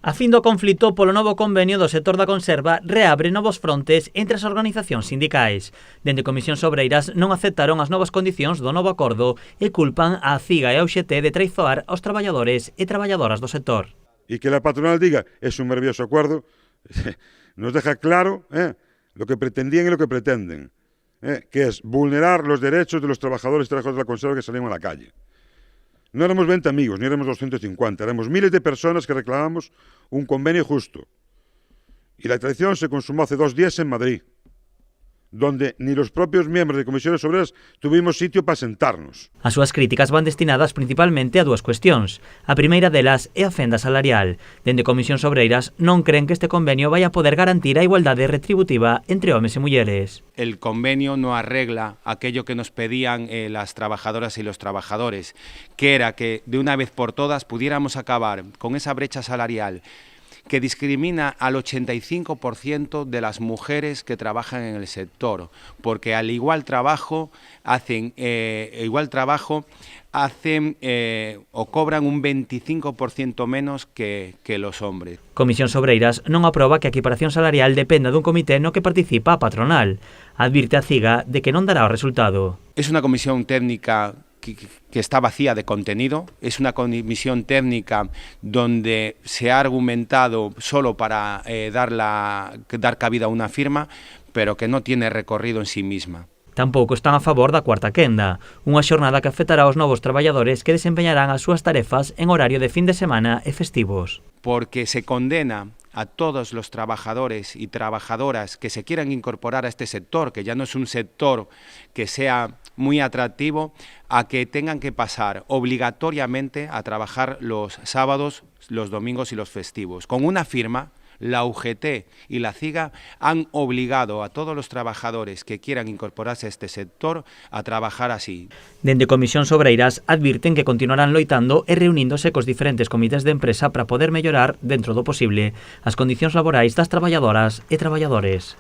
A fin do conflito polo novo convenio do sector da conserva reabre novos frontes entre as organizacións sindicais. Dende Comisións Obreiras non aceptaron as novas condicións do novo acordo e culpan a CIGA e a UGT de traizoar aos traballadores e traballadoras do sector. Y que la patronal diga es un maravilloso acuerdo nos deja claro lo que pretendían y lo que pretenden, que es vulnerar los derechos de los trabajadores y trabajadoras de la conserva que salieron a la calle. No éramos 20 amigos, ni éramos 250, éramos miles de personas que reclamamos un convenio justo. Y la traición se consumó hace 2 días en Madrid, donde ni los propios miembros de Comisiones Obreras tuvimos sitio para sentarnos. As súas críticas van destinadas principalmente a dúas cuestións. A primeira delas é a fenda salarial. Dende Comisións Obreiras non creen que este convenio vai a poder garantir a igualdade retributiva entre homes e mulleres. El convenio no arregla aquello que nos pedían las trabajadoras y los trabajadores, que era que de una vez por todas pudiéramos acabar con esa brecha salarial que discrimina al 85% de las mujeres que trabajan en el sector, porque al igual trabajo hacen o cobran un 25% menos que los hombres. Comisións Obreiras non aproba que a equiparación salarial dependa dun comité no que participa a patronal. Advirte a CIGA de que non dará o resultado. Es una comisión técnica que está vacía de contenido, es una comisión técnica donde se ha argumentado solo para dar cabida a una firma, pero que no tiene recorrido en sí misma. Tampouco están a favor da cuarta quenda, unha xornada que afectará aos novos traballadores que desempeñarán as súas tarefas en horario de fin de semana e festivos. Porque se condena a todos los trabajadores y trabajadoras que se quieran incorporar a este sector, que ya no es un sector que sea muy atractivo, a que tengan que pasar obligatoriamente a trabajar los sábados, los domingos y los festivos. Con una firma, la UGT y la CIGA han obligado a todos los trabajadores que quieran incorporarse a este sector a trabajar así. Dende Comisións Obreiras advirten que continuarán loitando e reuníndose cos diferentes comités de empresa para poder mellorar, dentro do posible, as condicións laborais das traballadoras e traballadores.